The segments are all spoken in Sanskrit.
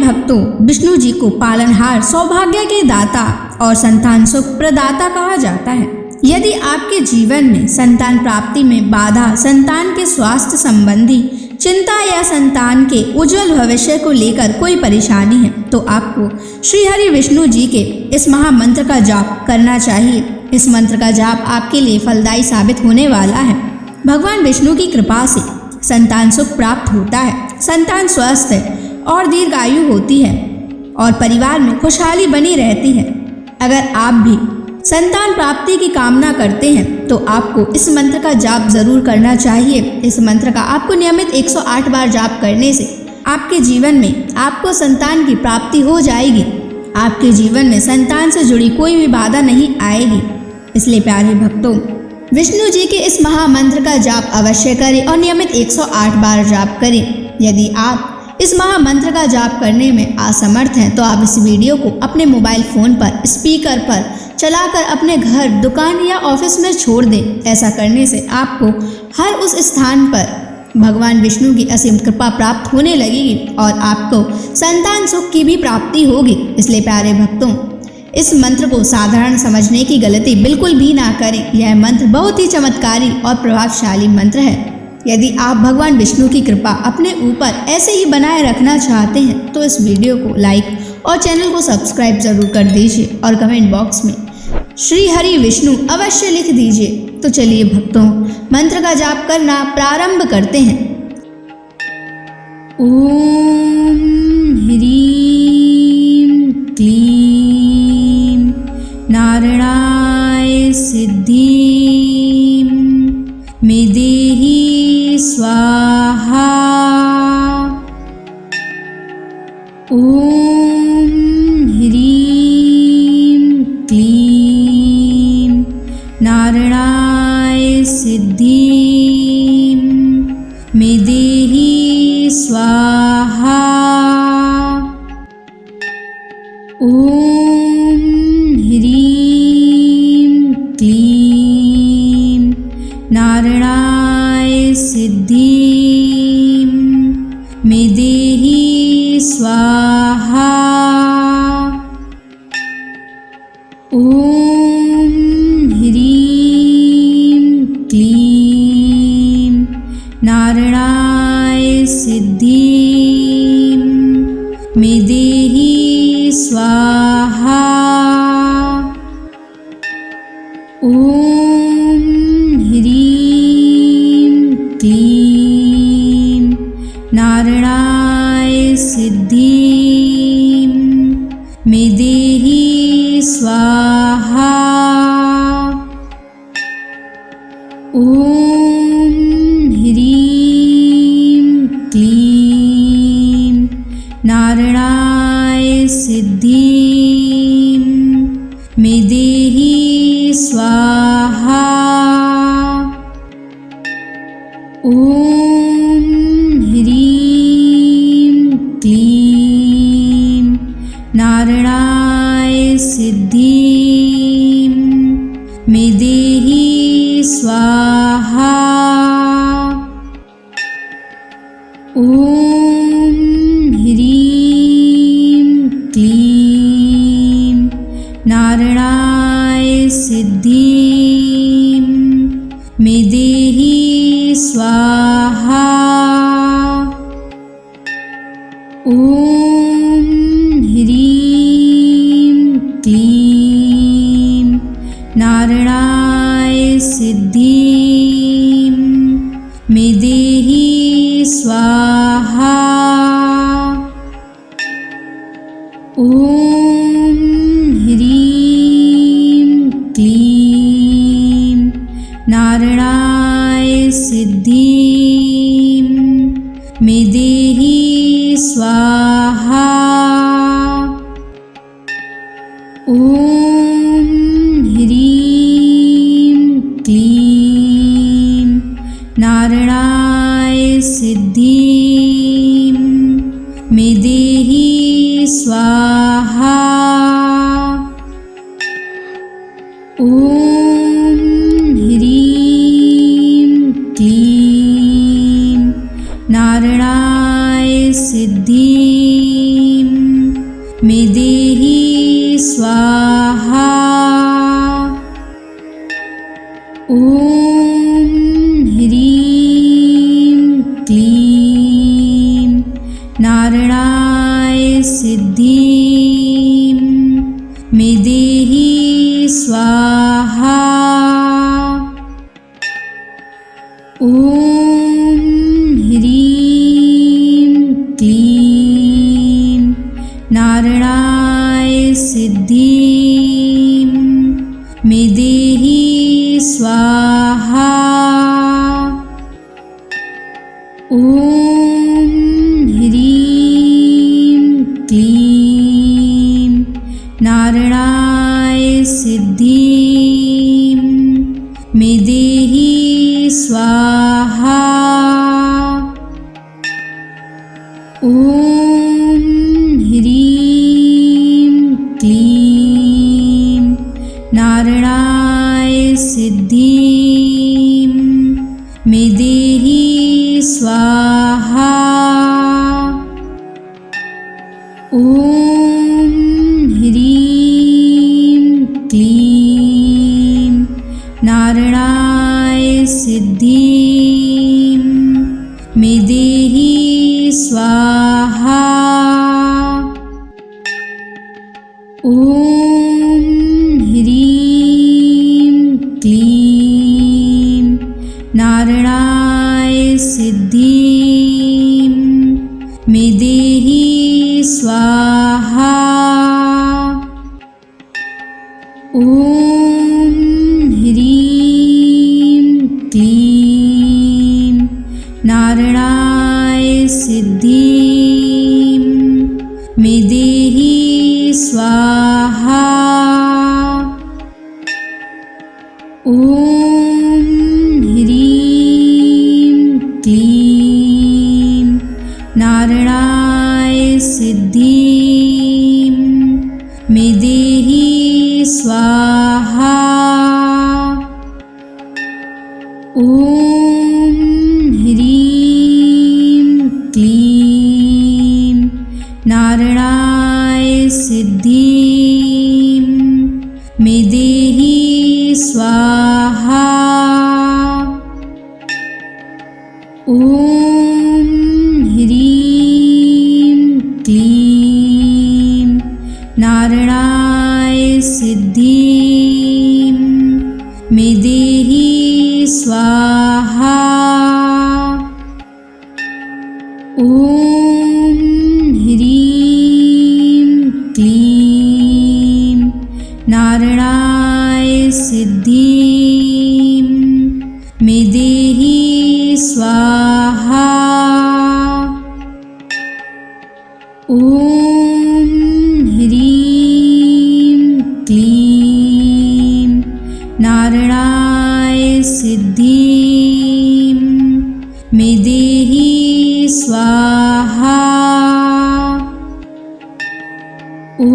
भक्तों, विष्णु जी को पालनहार, सौभाग्य के दाता और संतान सुख प्रदाता कहा जाता है। यदि आपके जीवन में संतान प्राप्ति में बाधा, संतान के स्वास्थ्य संबंधी चिंता या संतान के उज्जवल भविष्य को लेकर कोई परेशानी है, तो आपको श्री हरि विष्णु जी के इस महामंत्र का जाप करना चाहिए। इस मंत्र का जाप आपके लिए फलदायी साबित होने वाला है। भगवान विष्णु की कृपा से संतान सुख प्राप्त होता है, संतान स्वस्थ है और दीर्घायु होती है और परिवार में खुशहाली बनी रहती है। अगर आप भी संतान प्राप्ति की कामना करते हैं तो आपको इस मंत्र का जाप जरूर करना चाहिए। इस मंत्र का आपको नियमित 108 बार जाप करने से आपके जीवन में आपको संतान की प्राप्ति हो जाएगी। आपके जीवन में संतान से जुड़ी कोई भी बाधा नहीं आएगी। इसलिए प्यारे भक्तों, विष्णु जी के इस महामंत्र का जाप अवश्य करें और नियमित 108 बार जाप करें। यदि आप इस महामंत्र का जाप करने में असमर्थ हैं तो आप इस वीडियो को अपने मोबाइल फोन पर स्पीकर पर चलाकर अपने घर, दुकान या ऑफिस में छोड़ दें। ऐसा करने से आपको हर उस स्थान पर भगवान विष्णु की असीम कृपा प्राप्त होने लगेगी और आपको संतान सुख की भी प्राप्ति होगी। इसलिए प्यारे भक्तों, इस मंत्र को साधारण समझने की गलती बिल्कुल भी ना करें। यह मंत्र बहुत ही चमत्कारी और प्रभावशाली मंत्र है। यदि आप भगवान विष्णु की कृपा अपने ऊपर ऐसे ही बनाए रखना चाहते हैं तो इस वीडियो को लाइक और चैनल को सब्सक्राइब जरूर कर दीजिए और कमेंट बॉक्स में श्री हरि विष्णु अवश्य लिख दीजिए। तो चलिए भक्तों, मंत्र का जाप करना प्रारंभ करते हैं। ओम ह्रीं क्लीं नारायणाय सिद्धिं मे देहि स्वाहा। ओम ह्रीं क्लीं नारायणाय सिद्धिं मे देहि स्वाहा। ओम ह्रीं क्लीं नारायणाय सिद्धिं मे देहि स्वाहा। ओम ह्रीं क्लीं नारायणाय सिद्धिं मे देहि स्वाहा। ओम ह्रीं क्लीं नारायणाय सिद्धिं मे देहि स्वाहा। ओम ह्रीं क्लीं नारायणाय सिद्धिं मे देहि स्वाहा। ओम ह्रीं क्लीं नारायणाय सिद्धिं मे देहि स्वाहा। ओम ह्रीं क्लीं नारायणाय सिद्धिं मे देहि स्वाहा। ओम ह्रीं क्लीं नारायणाय सिद्धिं मे देहि स्वाहा। ओम ह्रीं क्लीं नारायणाय सिद्धिं मे देहि स्वाहा। ओम ह्रीं क्लीं नारायणाय सिद्धिं मे देहि स्वाहा। ओम ह्रीं क्लीं नारायणाय सिद्धिं ॐ ह्रीं क्लीं नारायणाय सिद्धिं मे देहि स्वाहा। ॐ ह्रीं क्लीं नारायणाय सिद्धिं मे देहि स्वाहा। ॐ ह्रीं क्लीं नारायणाय सिद्धिं मे देहि स्वाहा। ॐ ह्रीं क्लीं नारायणाय सिद्धिं मे देहि स्वाहा। ॐ ह्रीं क्लीं नारायणाय सिद्धिं मे देहि स्वाहा। ॐ ह्रीं क्लीं नारायणाय सिद्धिं मे देहि स्वाहा। ॐ ह्रीं क्लीं नारायणाय सिद्धिं मे देहि स्वाहा। ॐ ह्रीं क्लीं नारायणाय सिद्धिं मे देहि स्वाहा। ॐ ह्रीं क्लीं नारायणाय सिद्धिं मे देहि स्वाहा। ॐ ह्रीं क्लीं नारायणाय सिद्धिं मे देहि स्वाहा। ॐ ह्रीं क्लीं नारायणाय सिद्धिं मे देहि स्वाहा। ॐ ह्रीं क्लीं नारायणाय सिद्धिं मे देहि स्वाहा। ॐ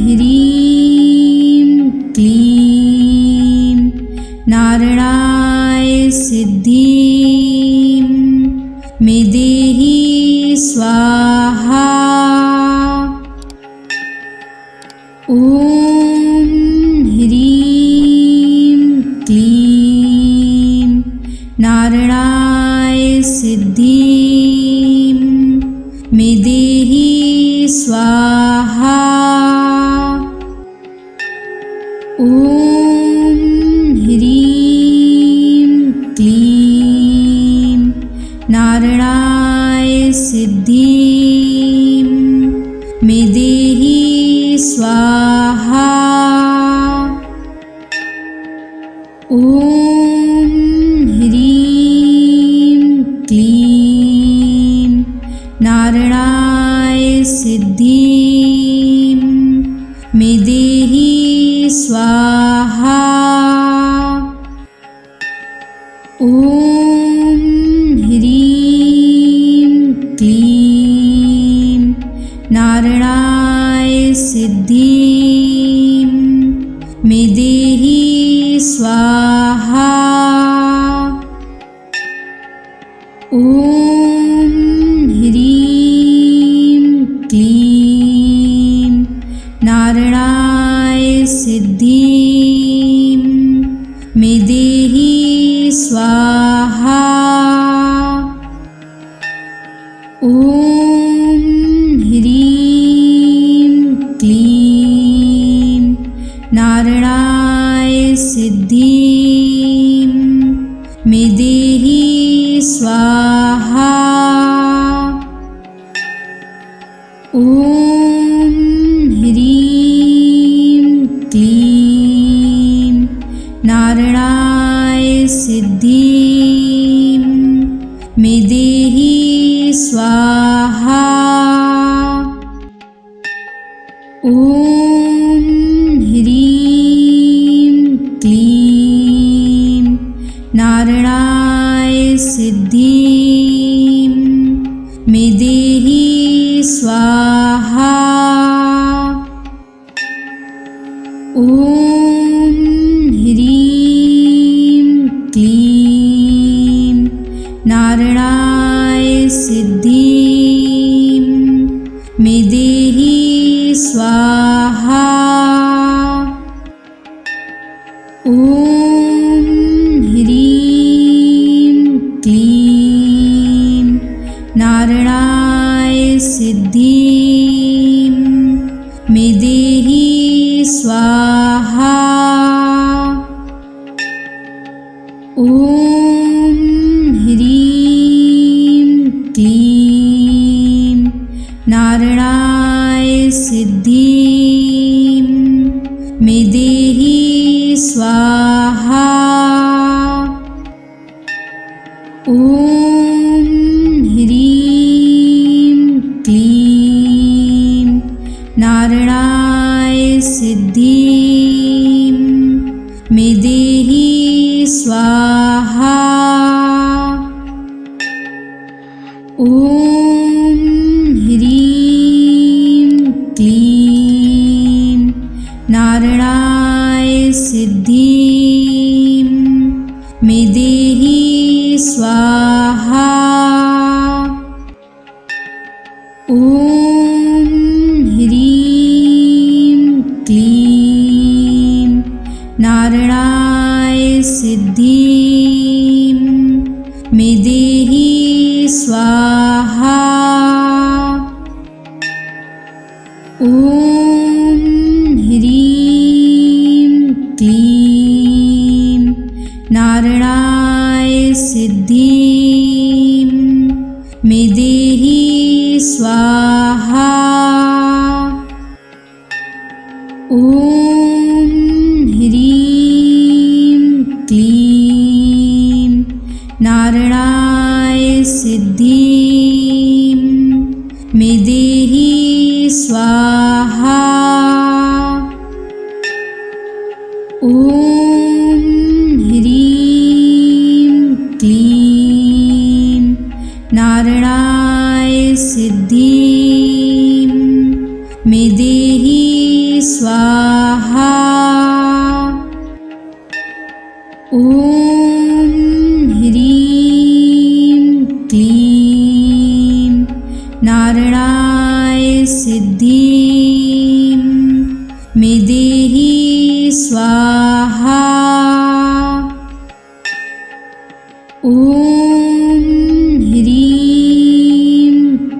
ह्रीं क्लीं नारायणाय सिद्धिं मे देहि स्वाहा। ॐ ह्रीं क्लीं नारायणाय सिद्धिं मे देहि स्वाहा। ॐ ह्रीं क्लीं नारायणाय सिद्धिं मे देहि स्वाहा। ॐ ह्रीं क्लीं नारायणाय सिद्धिं मे देहि स्वाहा। ॐ ह्रीं क्लीं नारायणाय सिद्धिं मे देहि स्वाहा। ॐ ह्रीं क्लीं नारायणाय सिद्धिं स्वाहा। ॐ ह्रीं क्लीं नारायणाय सिद्धिं मे देहि स्वाहा। ॐ ह्रीं क्लीं नारायणाय सिद्धिं मे देहि स्वाहा। ॐ ह्रीं क्लीं नारायणाय सिद्धिं मे देहि स्वाहा। ॐ ह्रीं क्लीं नारायणाय सिद्धिं मे देहि स्वाहा। ॐ ह्रीं क्लीं नारायणाय सिद्धिं मे देहि स्वाहा। ॐ ह्रीं क्लीं नारायणाय सिद्धिं मे देहि स्वाहा। ॐ ह्रीं क्लीं नारायणाय सिद्धिं मे देहि स्वाहा। ॐ ह्रीं क्लीं नारायणाय सिद्धिं मे देहि स्वाहा। ॐ ह्रीं क्लीं नारायणाय सिद्धिं मे देहि स्वाहा। ॐ ह्रीं क्लीं नारायणाय सिद्धिं मे देहि स्वाहा। ॐ ह्रीं क्लीं नारायणाय सिद्धिं मे देहि स्वाहा। ॐ ह्रीं क्लीं नारायणाय सिद्धिं मे देहि स्वाहा। ॐ ह्रीं क्लीं नारायणाय सिद्धिं मे देहि स्वाहा। ॐ ह्रीं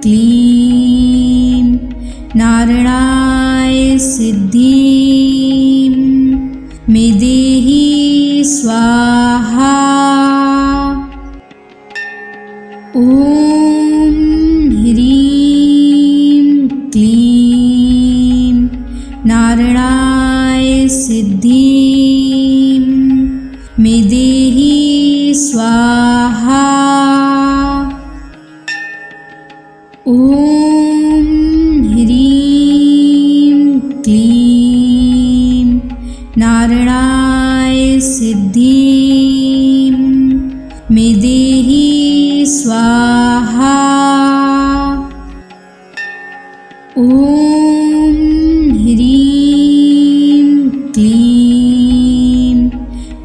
क्लीं नारायणाय सिद्धिं मे देहि स्वाहा। ॐ ह्रीं क्लीं नारायणाय सिद्धिं मे देहि स्वाहा। ॐ ह्रीं क्लीं नारायणाय सिद्धिं मे देहि स्वाहा। ॐ ह्रीं क्लीं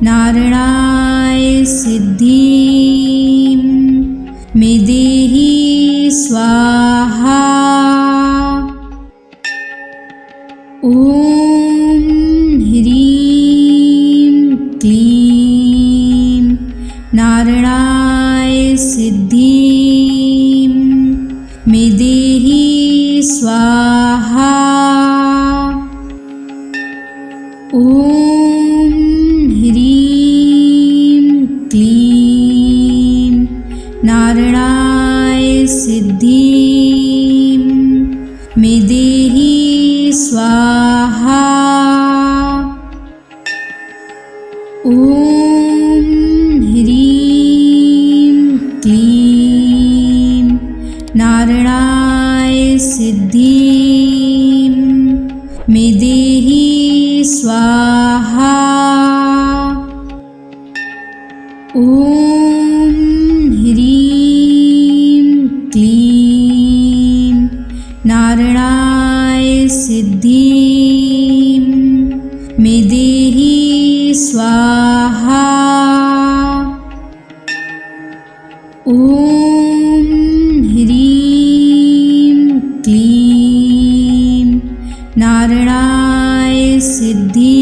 नारायणाय सिद्धिं मे देहि स्वाहा। ॐ ह्रीं क्लीं नारायणाय सिद्धिं मे देहि स्वाहा। ॐ ह्रीं क्लीं नारायणाय सिद्धिं मे देहि स्वाहा। ॐ ह्रीं क्लीं नारायणाय सिद्धिं मे देहि स्वाहा। ॐ ह्रीं क्लीं नारायणाय सिद्धिं मे देहि स्वाहा। ॐ ह्रीं क्लीं नारायणाय सिद्धिं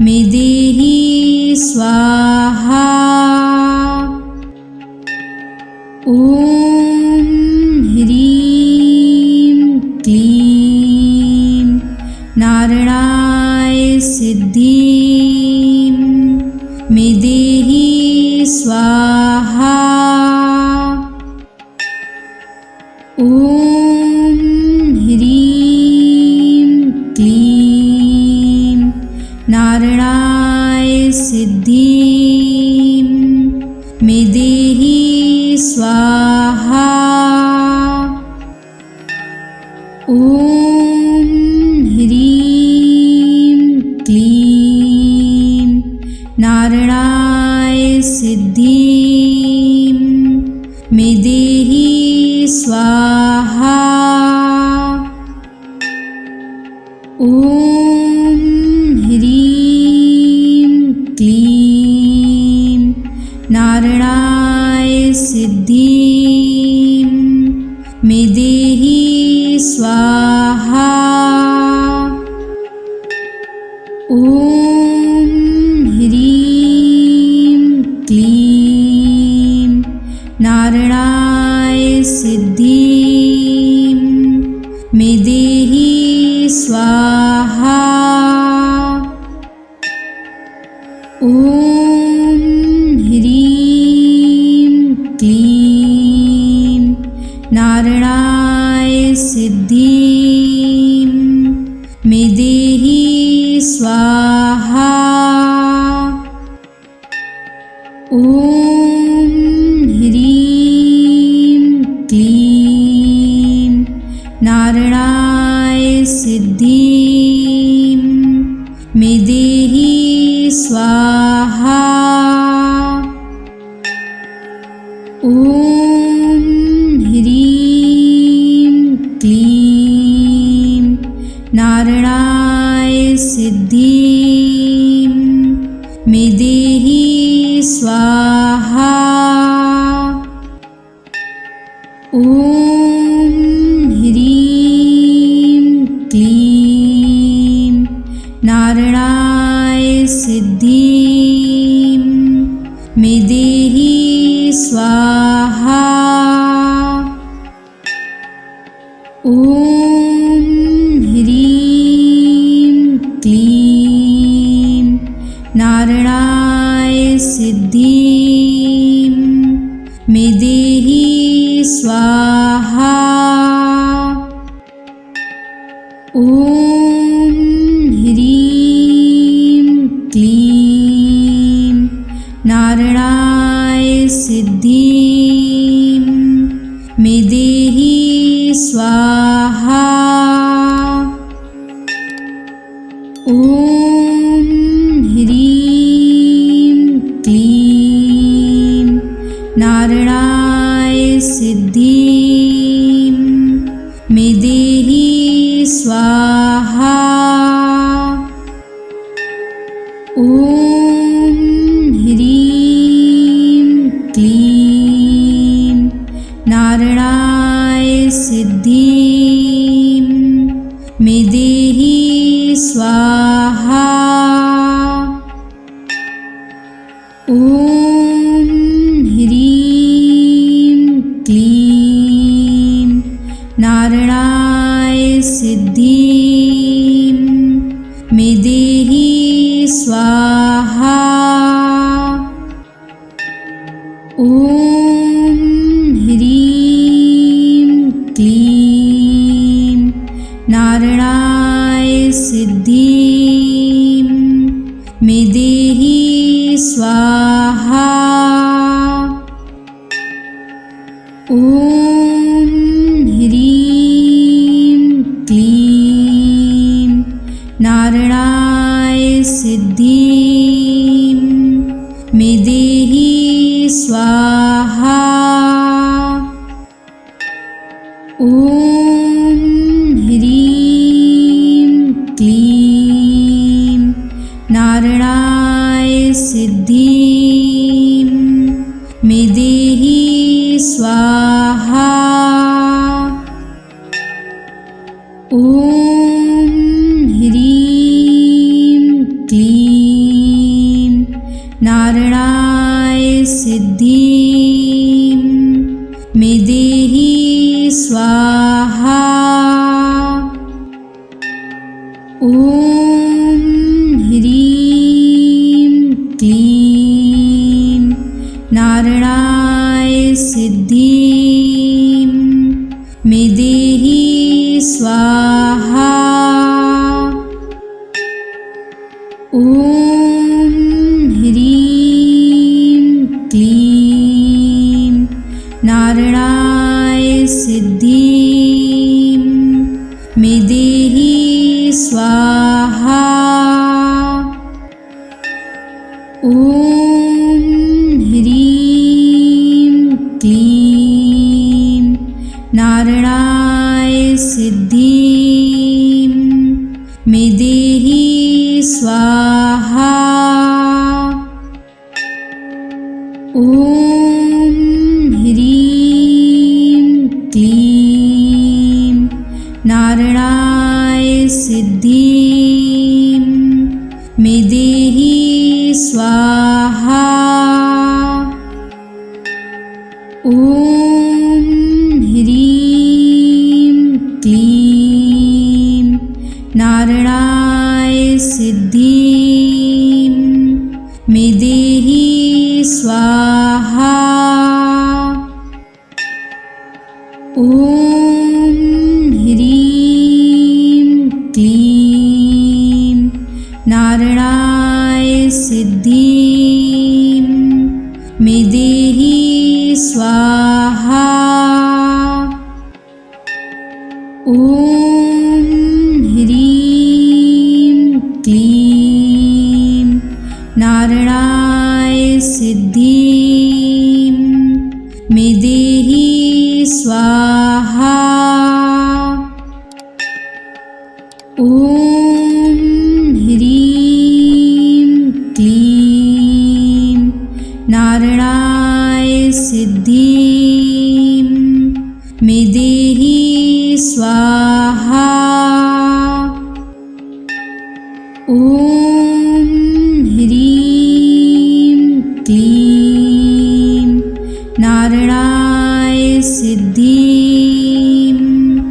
मे देहि स्वाहा। ॐ ह्रीं क्लीं नारायणाय सिद्धिं मे देहि स्वाहा। ॐ ह्रीं क्लीं नारायणाय सिद्धिं मे देहि स्वाहा। ॐ ह्रीं क्लीं नारायणाय सिद्धिं मे देहि स्वाहा। ॐ ह्रीं क्लीं नारायणाय सिद्धिं मे देहि स्वाहा। ॐ ह्रीं क्लीं नारायणाय सिद्धिं मे देहि स्वाहा। ॐ ह्रीं क्लीं नारायणाय सिद्धिं मे देहि स्वाहा। ॐ ह्रीं क्लीं नारायणाय सिद्धिं मे देहि स्वाहा। ॐ ह्रीं क्लीं नारायणाय सिद्धिं मे देहि स्वाहा। ॐ ह्रीं क्लीं नारायणाय सिद्धिं मे देहि स्वाहा। ॐ ह्रीं क्लीं नारायणाय सिद्धिं मे देहि स्वाहा। ॐ ह्रीं क्लीं नारायणाय सिद्धिं मे देहि स्वाहा। ॐ ह्रीं क्लीं नारायणाय सिद्धिं मे देहि स्वाहा। ॐ ह्रीं क्लीं नारायणाय सिद्धिं मे देहि स्वाहा। ॐ ॐ ह्रीं क्लीं नारायणाय सिद्धिं मे देहि स्वाहा। ॐ ह्रीं क्लीं नारायणाय सिद्धिं मे देहि स्वाहा। ॐ ह्रीं क्लीं नारायणाय सिद्धिं मे देहि स्वाहा। ॐ ह्रीं क्लीं नारायणाय सिद्धिं मे देहि स्वाहा। ॐ ह्रीं क्लीं नारायणाय सिद्धिं मे देहि स्वाहा। ॐ ह्रीं क्लीं नारायणाय सिद्धिं मे देहि स्वाहा। ॐ ह्रीं क्लीं नारायणाय सिद्धिं मे देहि स्वाहा। ॐ ह्रीं क्लीं नारायणाय सिद्धिं मे देहि स्वाहा। ॐ ह्रीं क्लीं नारायणाय सिद्धिं मे देहि स्वाहा। ॐ ह्रीं क्लीं नारायणाय सिद्धिं मे देहि स्वाहा। ॐ ह्रीं क्लीं नारायणाय सिद्धिं मे देहि स्वाहा। ॐ ह्रीं क्लीं नारायणाय सिद्धिं मे देहि स्वाहा। ॐ ह्रीं क्लीं नारायणाय सिद्धिं मे देहि स्वाहा। ॐ ह्रीं क्लीं नारायणाय सिद्धिं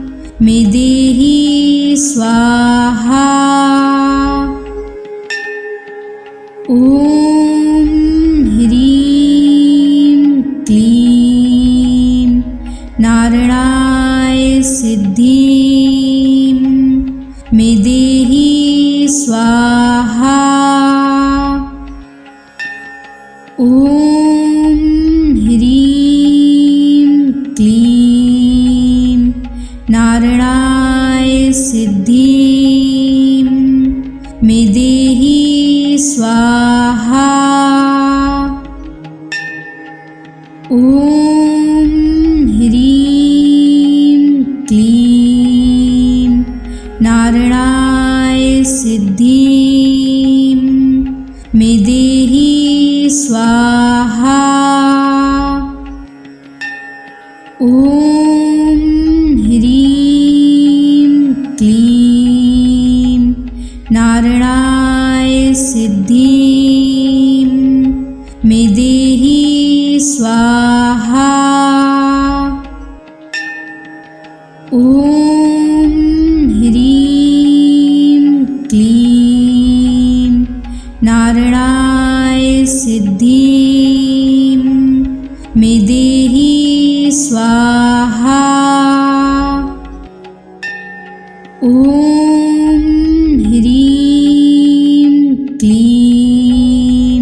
मे देहि स्वाहा। ॐ ह्रीं क्लीं नारायणाय सिद्धिं मे देहि स्वाहा। ॐ ह्रीं क्लीं नारायणाय सिद्धिं मे देहि स्वाहा। ॐ ह्रीं क्लीं नारायणाय सिद्धिं मे देहि स्वाहा। ॐ ह्रीं क्लीं नारायणाय सिद्धिं मे स्वाहा। ॐ ह्रीं क्लीं नारायणाय सिद्धिं मे देहि स्वाहा। ॐ ह्रीं क्लीं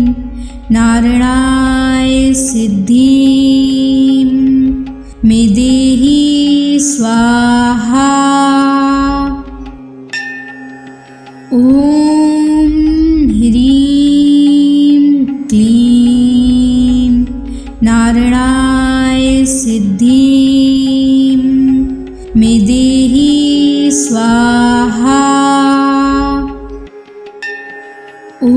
नारायणाय सिद्धिं मे देहि स्वाहा। ॐ ह्रीं क्लीं नारायणाय सिद्धिं मे देहि स्वाहा। ॐ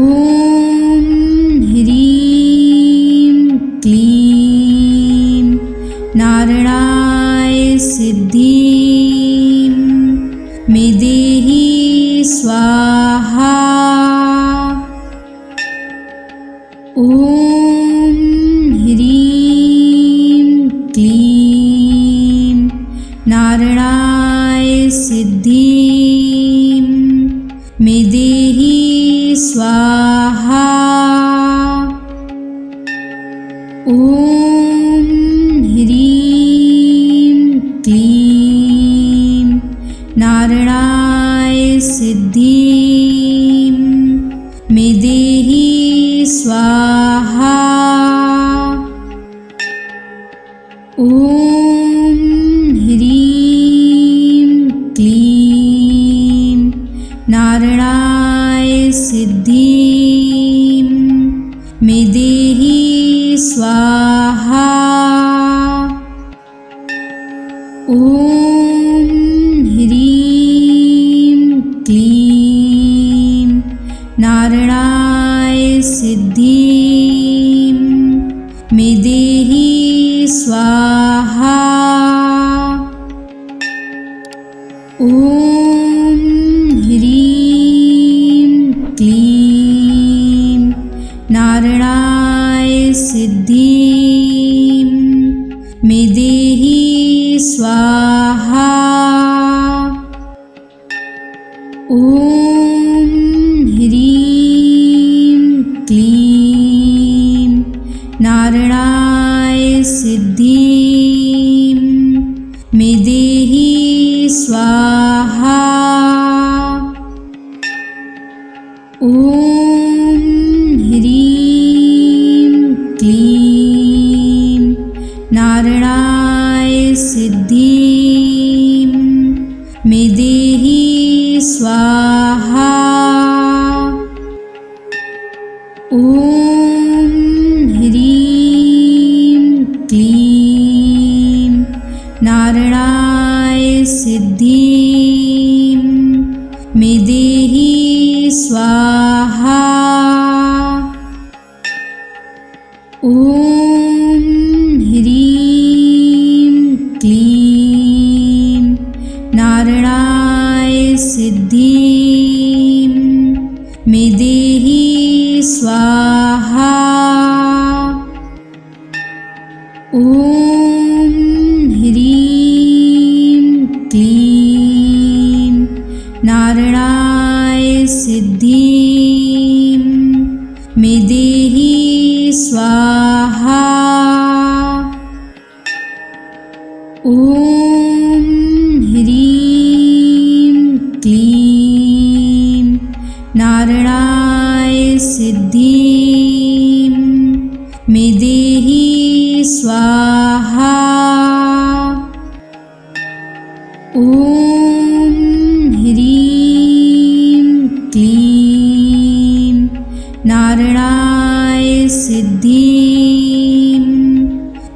ह्रीं क्लीं नारायणाय सिद्धिं मे देहि स्वाहा। ॐ ह्रीं क्लीं नारायणाय सिद्धिं मे देहि स्वाहा। ॐ ह्रीं क्लीं नारायणाय सिद्धिं मे देहि स्वाहा। ॐ ह्रीं क्लीं नारायणाय सिद्धिं मे देहि स्वाहा। ॐ ह्रीं क्लीं नारायणाय सिद्धिं मे देहि स्वाहा। ॐ ह्रीं क्लीं नारायणाय सिद्धिं मे देहि स्वाहा। ॐ ह्रीं क्लीं नारायणाय सिद्धिं मे देहि स्वाहा। ॐ ह्रीं क्लीं नारायणाय सिद्धिं मे देहि स्वाहा। ॐ ह्रीं क्लीं नारायणाय सिद्धिं मे देहि स्वाहा। ॐ ह्रीं क्लीं नारायणाय सिद्धिं मे देहि स्वाहा। ॐ ह्रीं क्लीं नारायणाय सिद्धिं मे देहि स्वाहा। ॐ ह्रीं क्लीं नारायणाय सिद्धिं मे देहि स्वाहा। ॐ ह्रीं क्लीं नारायणाय सिद्धिं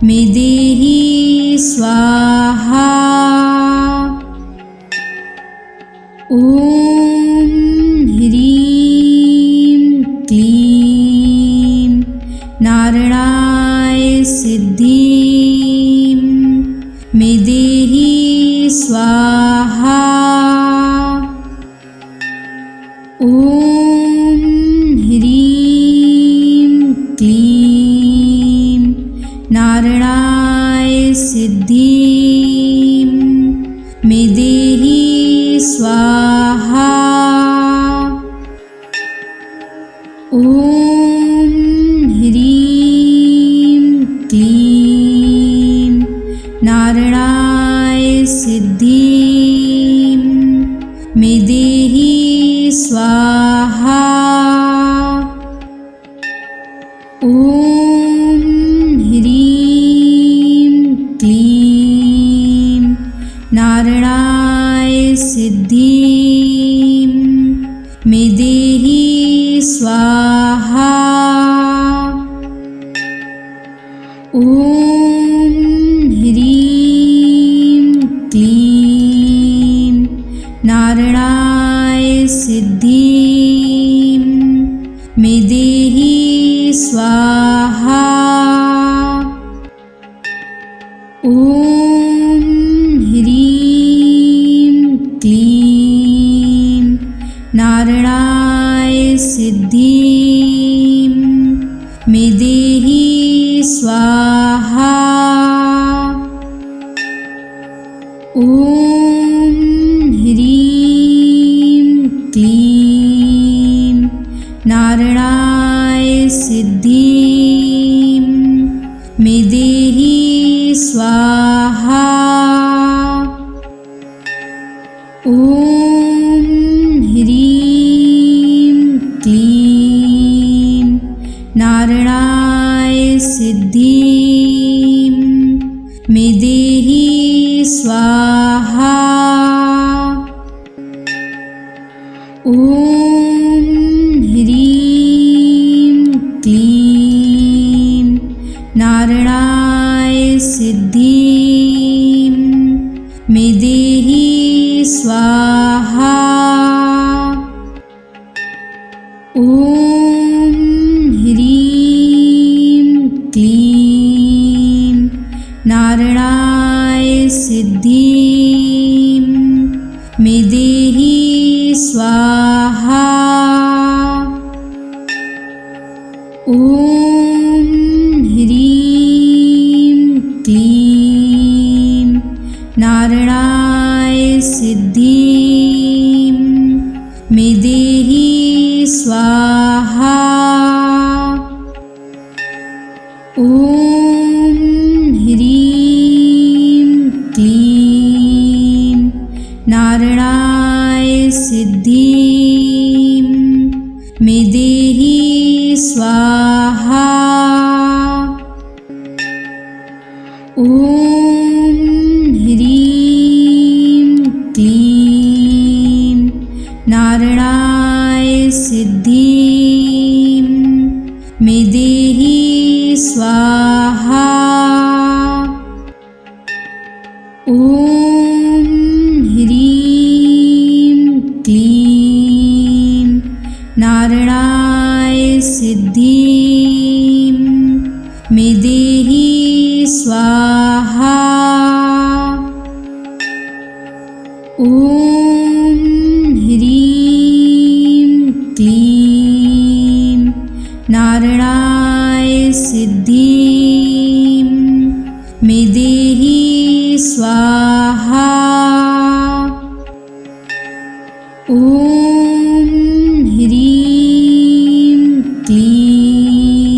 मे देहि स्वाहा। ॐ ह्रीं क्लीं नारायणाय सिद्धिं मे देहि स्वाहा। ॐ ह्रीं क्लीं नारायणाय सिद्धिं मे देहि स्वाहा। ॐ ह्रीं क्लीं नारायणाय सिद्धिं मे देहि स्वाहा। ॐ ह्रीं क्लीं नारायणाय सिद्धिं मे देहि स्वाहा। ॐ ह्रीं क्लीं नारायणाय सिद्धिं मे देहि स्वाहा। ॐ ह्रीं क्लीं नारायणाय सिद्धिं मे देहि स्वाहा। ॐ ह्रीं क्लीं नारायणाय सिद्धिं मे देहि स्वाहा। ॐ ह्रीं क्लीं नारायणाय सिद्धिं मे देहि स्वाहा। ॐ ह्रीं क्लीं नारायणाय सिद्धिं मे देहि स्वाहा। ॐ ह्रीं क्लीं नारायणाय सिद्धिं मे देहि स्वाहा। ॐ ह्रीं क्लीं नारायणाय सिद्धिं मे देहि स्वाहा। ॐ ह्रीं क्लीं नारायणाय सिद्धिं मे देहि स्वाहा। ॐ ह्रीं क्लीं नारायणाय सिद्धिं मे देहि स्वाहा। ॐ ह्रीं क्लीं नारायणाय सिद्धिं मे देहि स्वाहा। ॐ ह्रीं क्लीं नारायणाय सिद्धिं मे देहि स्वाहा। ॐ ह्रीं क्लीं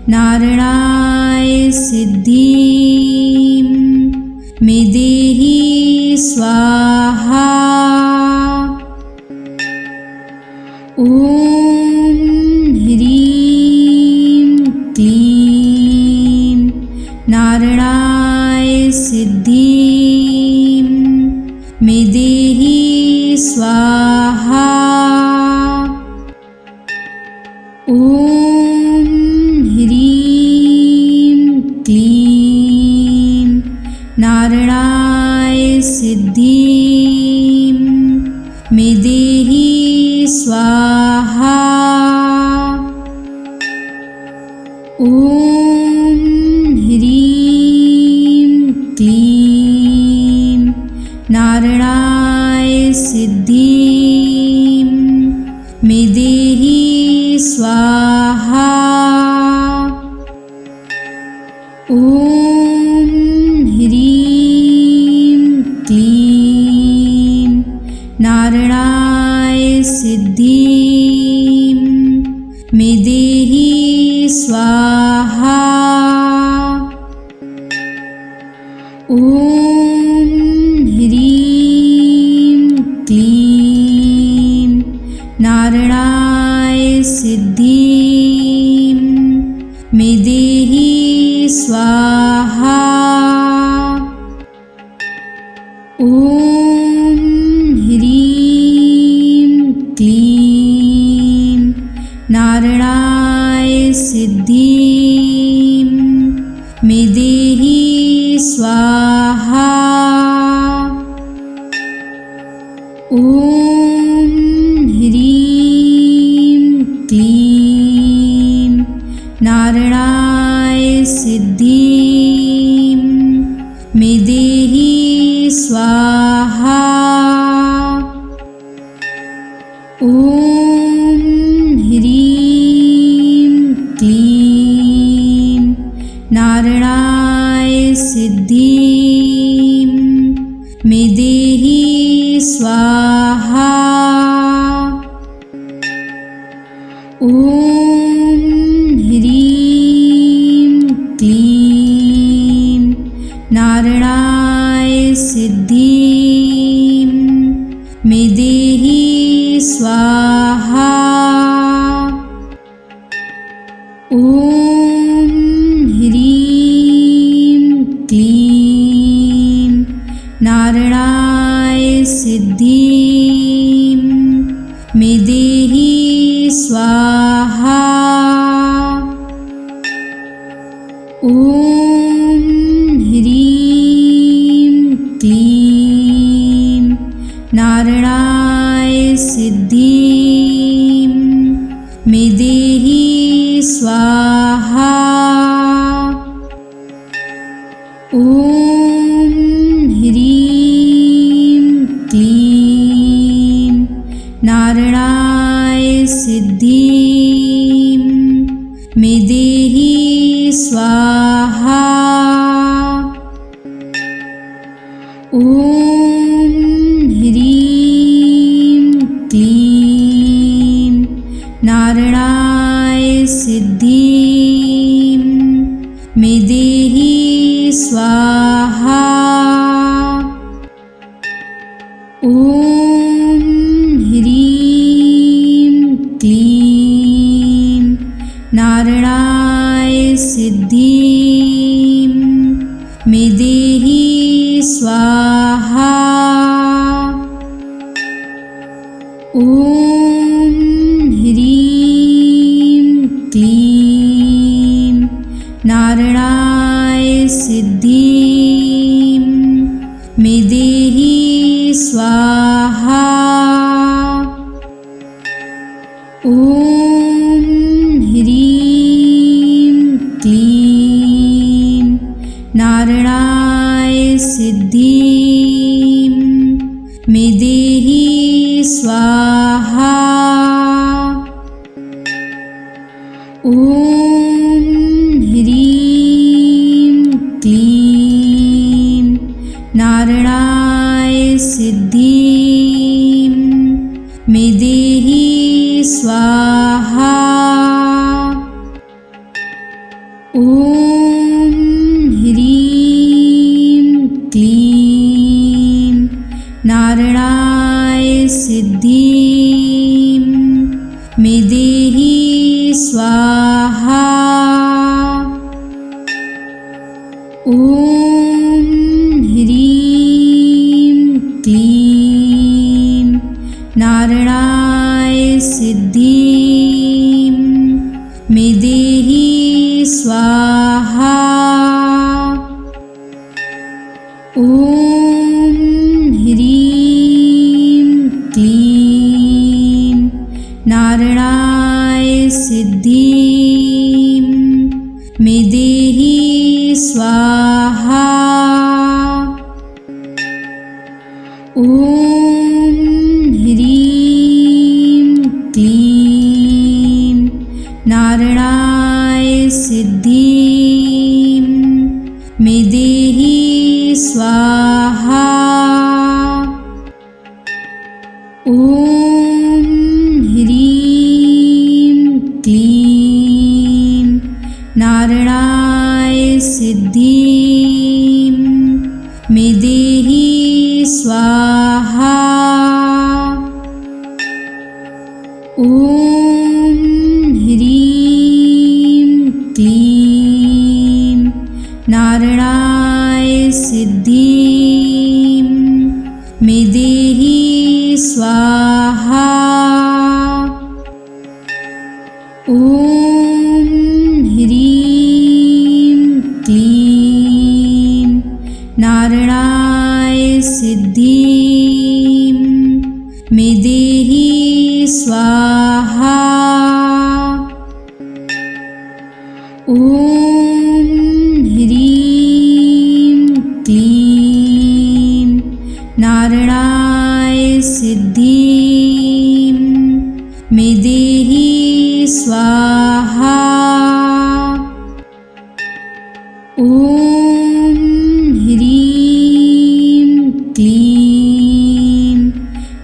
नारायणाय सिद्धिं मे देहि स्वाहा। ॐ ह्रीं क्लीं नारायणाय सिद्धिं मे देहि स्वाहा। ॐ ह्रीं क्लीं नारायणाय सिद्धिं मे देहि स्वाहा। ॐ ह्रीं क्लीं नारायणाय सिद्धिं मे देहि स्वाहा। ॐ ॐ ह्रीं क्लीं नारायणाय सिद्धिं मे देहि स्वाहा। ॐ ह्रीं क्लीं नारायणाय सिद्धिं मे देहि स्वाहा। ॐ ह्रीं क्लीं नारायणाय सिद्धिं मे देहि स्वाहा। ॐ ह्रीं क्लीं नारायणाय सिद्धिं मे देहि स्वाहा। ॐ ह्रीं क्लीं नारायणाय सिद्धिं मे देहि स्वाहा। ॐ ह्रीं क्लीं नारायणाय सिद्धिं मे देहि स्वाहा। ॐ ह्रीं क्लीं नारायणाय सिद्धिं मे देहि स्वाहा। ॐ ह्रीं क्लीं नारायणाय सिद्धिं मे देहि स्वाहा। ॐ ह्रीं क्लीं नारायणाय सिद्धिं मे देहि स्वाहा। ॐ ह्रीं क्लीं नारायणाय सिद्धिं मे देहि स्वाहा। ॐ ह्रीं क्लीं नारायणाय सिद्धिं मे देहि स्वाहा। ॐ ह्रीं क्लीं नारायणाय सिद्धिं मे देहि स्वाहा। ॐ ह्रीं क्लीं नारायणाय सिद्धिं मे देहि स्वाहा। ॐ ह्रीं क्लीं नारायणाय सिद्धिं मे देहि स्वाहा। ॐ ह्रीं क्लीं नारायणाय सिद्धिं मे देहि स्वाहा। ॐ ह्रीं क्लीं नारायणाय सिद्धिं मे देहि स्वाहा। ॐ ह्रीं क्लीं नारायणाय सिद्धिं मे देहि स्वाहा। ॐ ह्रीं क्लीं नारायणाय सिद्धिं स्वाहा। ॐ ह्रीं क्लीं नारायणाय सिद्धिं मे देहि स्वाहा। ॐ ह्रीं क्लीं नारायणाय सिद्धिं मे देहि स्वाहा। ॐ ह्रीं क्लीं नारायणाय सिद्धिं मे देहि स्वाहा। ॐ ह्रीं क्लीं नारायणाय सिद्धिं मे देहि स्वाहा। ॐ ह्रीं क्लीं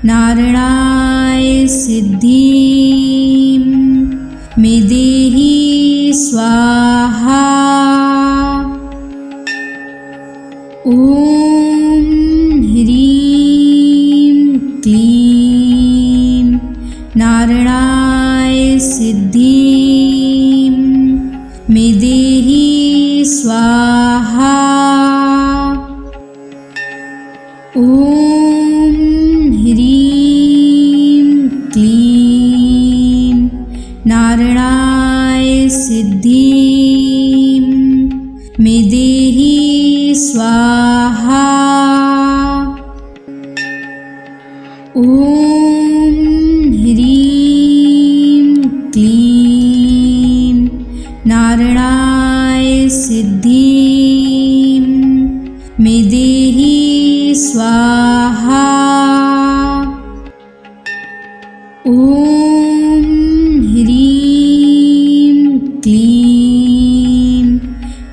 नारायणाय सिद्धिं मे देहि स्वाहा। ॐ ह्रीं क्लीं नारायणाय सिद्धिं मे देहि स्वाहा। ॐ ह्रीं क्लीं नारायणाय सिद्धिं मे देहि स्वाहा। ॐ ह्रीं क्लीं नारायणाय सिद्धिं मे देहि स्वाहा। ॐ ह्रीं क्लीं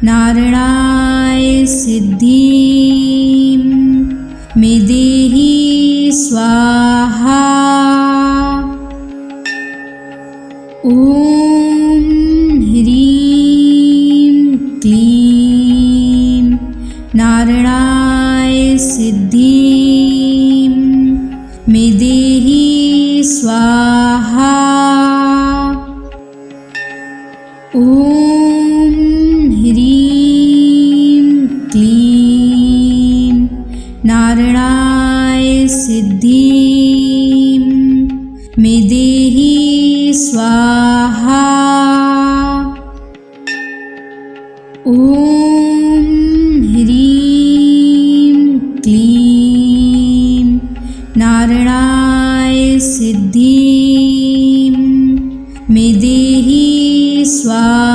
नारायणाय सिद्धिं मे देहि स्वाहा। ॐ ह्रीं क्लीं नारायणाय सिद्धिं मे देहि स्वाहा। ॐ ह्रीं क्लीं नारायणाय सिद्धिं मे देहि स्वाहा। ॐ ह्रीं क्लीं नारायणाय सिद्धिं मे देहि स्वाहा।